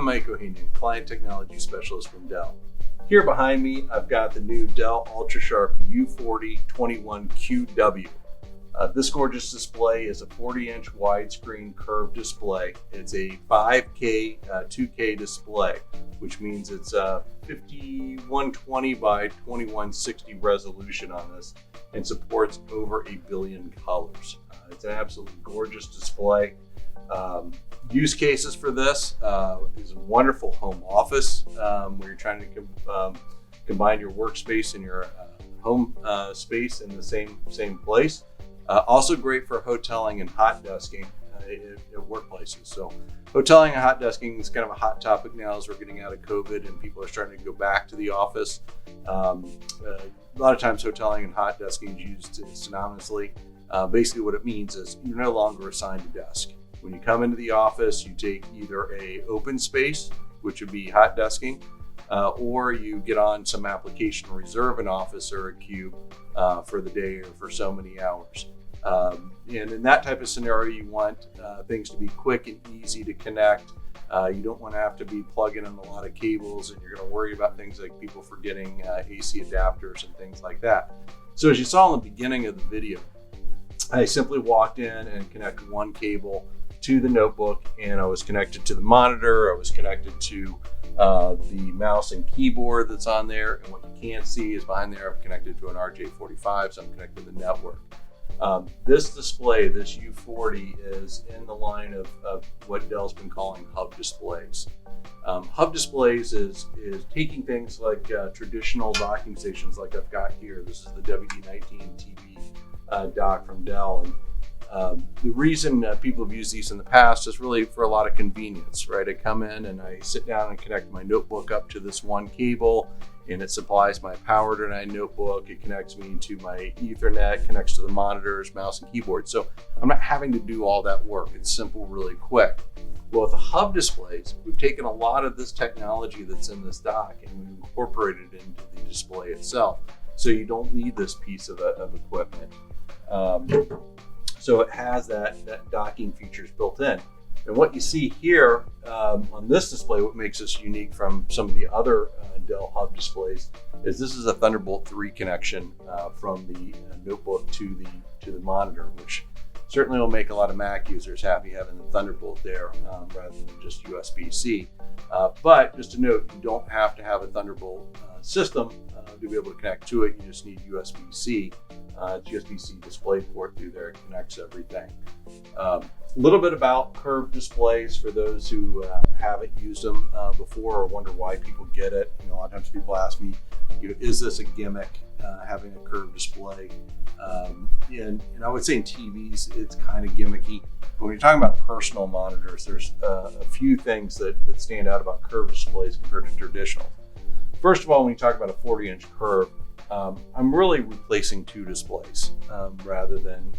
Mike Ohanian, Client Technology Specialist from Dell. Here behind me, I've got the new Dell UltraSharp U4021QW. This gorgeous display is a 40-inch widescreen curved display. It's a 5K 2K display, which means it's a 5120 by 2160 resolution on this and supports over 1 billion colors. It's an absolutely gorgeous display. Use cases for this is a wonderful home office where you're trying to combine your workspace and your home space in the same place. Also great for hoteling and hot desking at workplaces. So hoteling and hot desking is kind of a hot topic now as we're getting out of COVID and people are starting to go back to the office. A lot of times hoteling and hot desking is used synonymously. Basically what it means is you're no longer assigned a desk. When you come into the office, you take either a open space, which would be hot desking, or you get on some application, reserve an office or a cube for the day or for so many hours. And in that type of scenario, you want things to be quick and easy to connect. You don't want to have to be plugging in a lot of cables, and you're going to worry about things like people forgetting AC adapters and things like that. So as you saw in the beginning of the video, I simply walked in and connected one cable to the notebook, and I was connected to the monitor. I was connected to the mouse and keyboard that's on there, and what you can't see is behind there I'm connected to an RJ45, so I'm connected to the network. This display, this U40, is in the line of what Dell's been calling hub displays. Hub displays is taking things like traditional docking stations like I've got here. This is the WD-19 TV dock from Dell. And the reason people have used these in the past is really for a lot of convenience, right? I come in and I sit down and connect my notebook up to this one cable, and it supplies my power to my notebook. It connects me to my Ethernet, connects to the monitors, mouse, and keyboard. So I'm not having to do all that work. It's simple, really quick. Well, with the hub displays, we've taken a lot of this technology that's in this dock and we've incorporated it into the display itself. So you don't need this piece of equipment. So it has that docking features built in. And what you see here on this display, what makes this unique from some of the other Dell hub displays, is this is a Thunderbolt 3 connection from the notebook to the monitor, which certainly will make a lot of Mac users happy having the Thunderbolt there rather than just USB-C. But just to note, you don't have to have a Thunderbolt system to be able to connect to it. You just need USB-C. USB-C display port through there, it connects everything. A little bit about curved displays for those who haven't used them before or wonder why people get it. A lot of times people ask me, is this a gimmick, having a curved display? And I would say in TVs, it's kind of gimmicky. But when you're talking about personal monitors, there's a few things that stand out about curved displays compared to traditional. First of all, when you talk about a 40-inch curve, I'm really replacing two displays rather than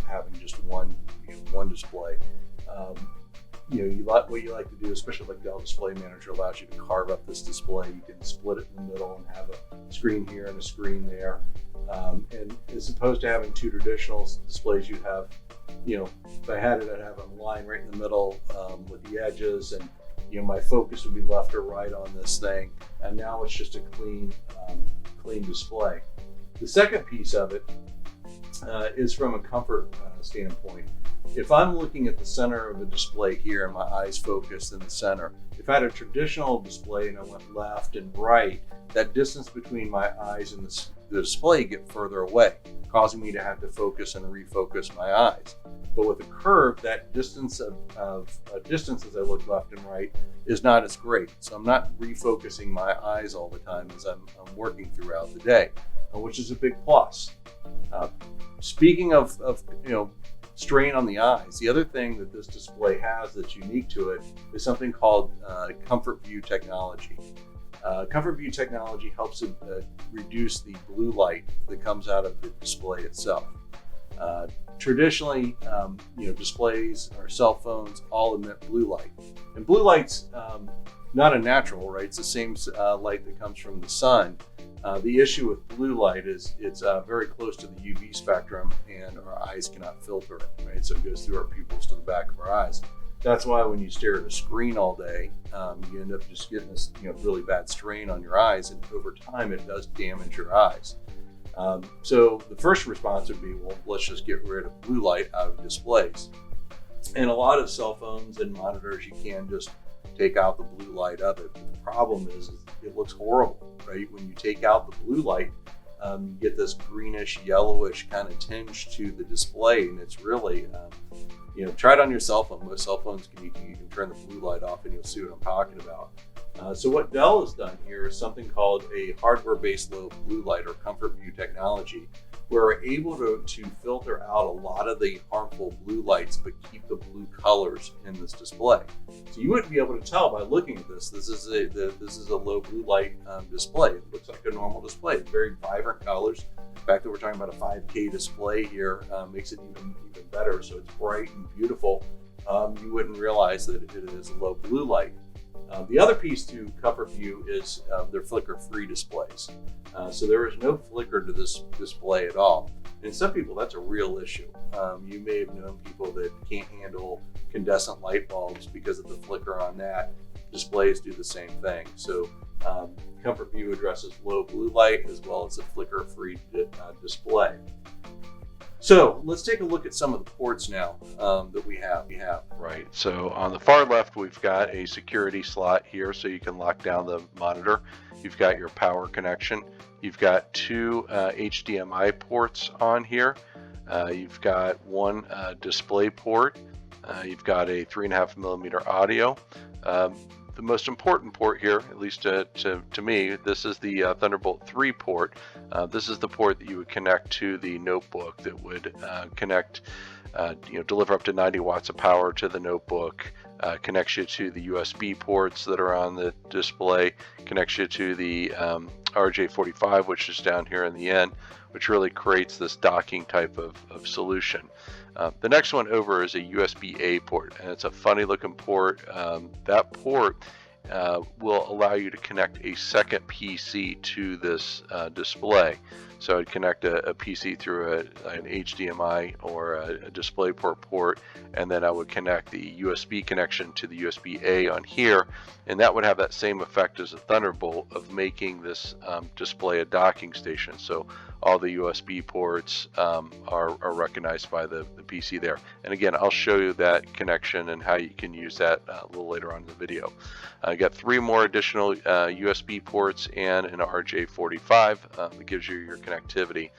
having just one display. What you like to do, especially like Dell Display Manager allows you to carve up this display. You can split it in the middle and have a screen here and a screen there. And as opposed to having two traditional displays, you have, if I had it, I'd have a line right in the middle with the edges, and my focus would be left or right on this thing. And now it's just a clean display. The second piece of it is from a comfort standpoint. If I'm looking at the center of the display here and my eyes focused in the center, if I had a traditional display and I went left and right, that distance between my eyes and the display get further away, causing me to have to focus and refocus my eyes. But with a curve, that distance as I look left and right is not as great. So I'm not refocusing my eyes all the time as I'm working throughout the day, which is a big plus. Speaking of strain on the eyes, the other thing that this display has that's unique to it is something called Comfort View technology. Comfort View technology helps it reduce the blue light that comes out of the display itself. Traditionally, displays or cell phones all emit blue light, and blue light's not a natural, right? It's the same light that comes from the sun. The issue with blue light is it's very close to the UV spectrum, and our eyes cannot filter it, right? So it goes through our pupils to the back of our eyes. That's why when you stare at a screen all day, you end up just getting this really bad strain on your eyes, and over time it does damage your eyes. So the first response would be, well, let's just get rid of blue light out of displays. And a lot of cell phones and monitors, you can just take out the blue light of it. But the problem is it looks horrible, right? When you take out the blue light, you get this greenish, yellowish kind of tinge to the display, and it's really, try it on your cell phone. Most cell phones you can turn the blue light off, and you'll see what I'm talking about. So what Dell has done here is something called a hardware-based low blue light, or Comfort View technology, where we're able to filter out a lot of the harmful blue lights, but keep the blue colors in this display. So you wouldn't be able to tell by looking at this. This is a low blue light display. It looks like a normal display. It's very vibrant colors. The fact that we're talking about a 5K display here makes it even better. So it's bright and beautiful. You wouldn't realize that it is a low blue light. The other piece to Comfort View is their flicker-free displays. So there is no flicker to this display at all. And some people, that's a real issue. You may have known people that can't handle incandescent light bulbs because of the flicker on that. Displays do the same thing. So Comfort View addresses low blue light as well as a flicker-free display. So let's take a look at some of the ports now that we have. Right, so on the far left, we've got a security slot here so you can lock down the monitor. You've got your power connection. You've got two HDMI ports on here. You've got one display port. You've got a 3.5mm audio. The most important port here, at least to me, this is the Thunderbolt 3 port. This is the port that you would connect to the notebook that would deliver up to 90 watts of power to the notebook, connects you to the USB ports that are on the display, connects you to the RJ45, which is down here in the end, which really creates this docking type of solution. The next one over is a USB-A port, and it's a funny looking port. That port will allow you to connect a second PC to this display. So I'd connect a PC through an HDMI or a DisplayPort port, and then I would connect the USB connection to the USB-A on here, and that would have that same effect as a Thunderbolt of making this display a docking station. So all the USB ports are recognized by the PC there. And again, I'll show you that connection and how you can use that a little later on in the video. I got 3 more additional USB ports and an RJ45 that gives you your connectivity.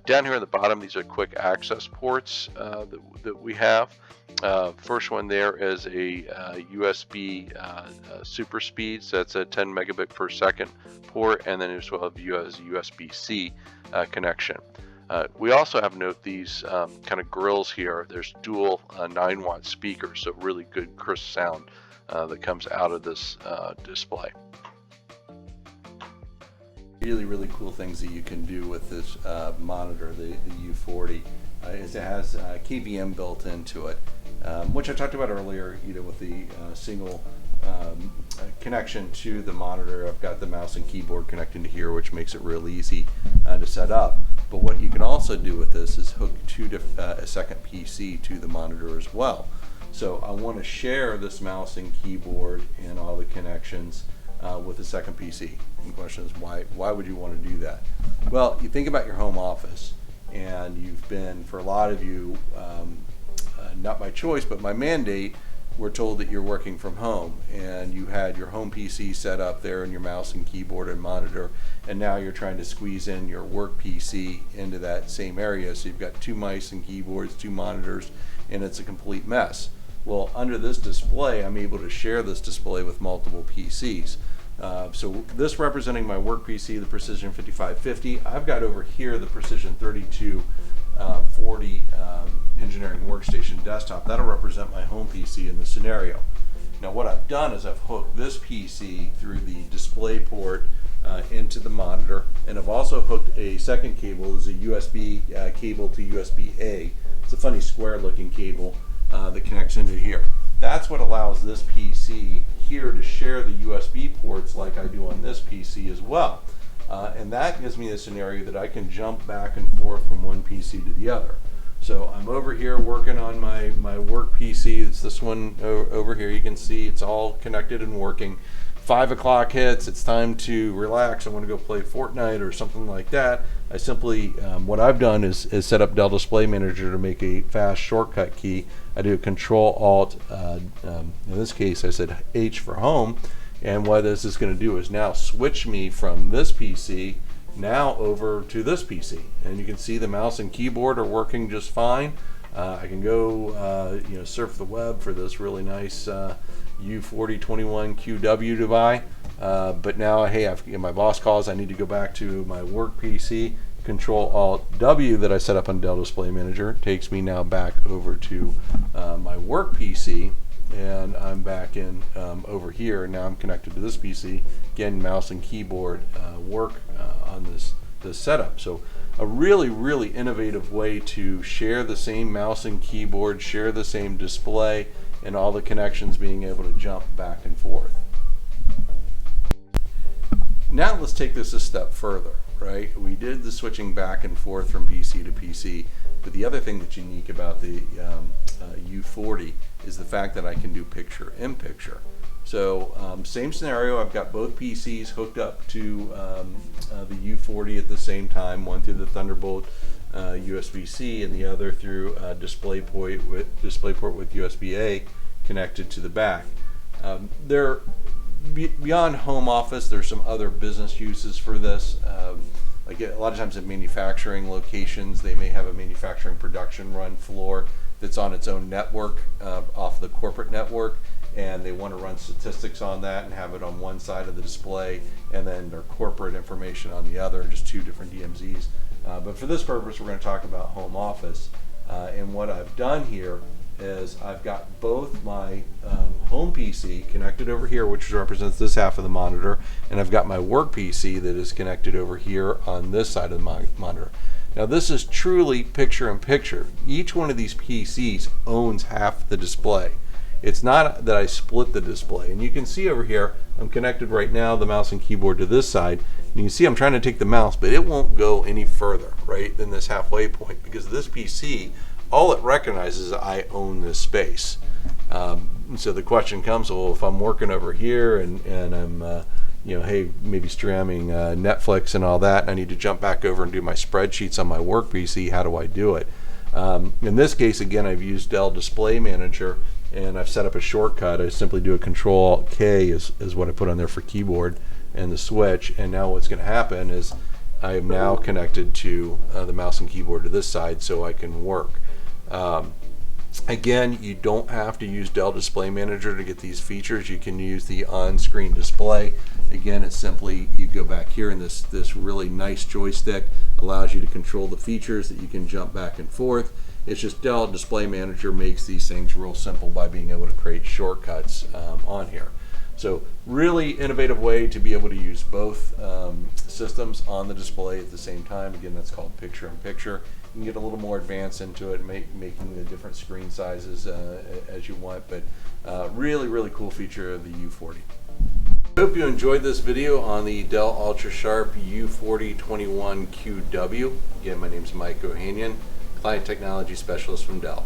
Down here at the bottom, these are quick access ports that we have. First one there is a USB super speed, so that's a 10 megabit per second port, and then as well as USB-C connection. We also have note these kind of grills here. There's dual 9-watt speakers, so really good crisp sound that comes out of this display. Really cool things that you can do with this monitor, the U40, is it has KVM built into it, which I talked about earlier. With the single connection to the monitor, I've got the mouse and keyboard connecting to here, which makes it real easy to set up. But what you can also do with this is hook a second PC to the monitor as well. So I want to share this mouse and keyboard and all the connections with a second PC. And the question is, why would you want to do that? Well, you think about your home office, and you've been, for a lot of you, not by choice, but by mandate, we're told that you're working from home, and you had your home PC set up there and your mouse and keyboard and monitor, and now you're trying to squeeze in your work PC into that same area. So you've got 2 mice and keyboards, 2 monitors, and it's a complete mess. Well, under this display, I'm able to share this display with multiple PCs. So this representing my work PC, the Precision 5550. I've got over here the Precision 3240 engineering workstation desktop. That'll represent my home PC in this scenario. Now what I've done is I've hooked this PC through the display port into the monitor, and I've also hooked a second cable as a USB cable to USB-A. It's a funny square looking cable that connects into here. That's what allows this PC here to share the USB ports like I do on this PC as well. And that gives me a scenario that I can jump back and forth from one PC to the other. So I'm over here working on my work PC. It's this one over here. You can see it's all connected and working. 5 o'clock hits, it's time to relax. I want to go play Fortnite or something like that. I simply, what I've done is set up Dell Display Manager to make a fast shortcut key. I do Control Alt, in this case I said H for home, and what this is going to do is now switch me from this PC now over to this PC. And you can see the mouse and keyboard are working just fine. I can go surf the web for this really nice U4021QW to buy, but now, hey, my boss calls, I need to go back to my work PC. Control Alt W that I set up on Dell Display Manager takes me now back over to my work PC, and I'm back in over here. Now I'm connected to this PC. Again, mouse and keyboard work on this setup. So a really innovative way to share the same mouse and keyboard, share the same display, and all the connections being able to jump back and forth. Now let's take this a step further, right? We did the switching back and forth from PC to PC, but the other thing that's unique about the U40 is the fact that I can do picture-in-picture. So same scenario, I've got both PCs hooked up to the U40 at the same time, one through the Thunderbolt USB-C and the other through DisplayPort with USB-A connected to the back. Beyond home office, there's some other business uses for this. Like a lot of times at manufacturing locations, they may have a manufacturing production run floor that's on its own network off the corporate network, and they want to run statistics on that and have it on one side of the display and then their corporate information on the other, just two different DMZs. But for this purpose, we're going to talk about home office. And what I've done here is I've got both my home PC connected over here, which represents this half of the monitor, and I've got my work PC that is connected over here on this side of the monitor. Now this is truly picture-in-picture. Each one of these PCs owns half the display. It's not that I split the display. And you can see over here, I'm connected right now, the mouse and keyboard to this side. And you can see I'm trying to take the mouse, but it won't go any further, right, than this halfway point, because this PC, all it recognizes is I own this space. So the question comes, well, if I'm working over here and I'm, hey, maybe streaming Netflix and all that, and I need to jump back over and do my spreadsheets on my work PC, how do I do it? In this case, again, I've used Dell Display Manager, and I've set up a shortcut. I simply do a Control-K is what I put on there for keyboard and the switch, and now what's going to happen is I am now connected to the mouse and keyboard to this side so I can work. Again, you don't have to use Dell Display Manager to get these features. You can use the on-screen display. Again, it's simply, you go back here, and this really nice joystick allows you to control the features that you can jump back and forth. It's just Dell Display Manager makes these things real simple by being able to create shortcuts on here. So really innovative way to be able to use both systems on the display at the same time. Again, that's called picture-in-picture. You can get a little more advanced into it, making the different screen sizes as you want, but really cool feature of the U40. I hope you enjoyed this video on the Dell UltraSharp U4021QW. Again, my name is Mike Ohanian, Client Technology Specialist from Dell.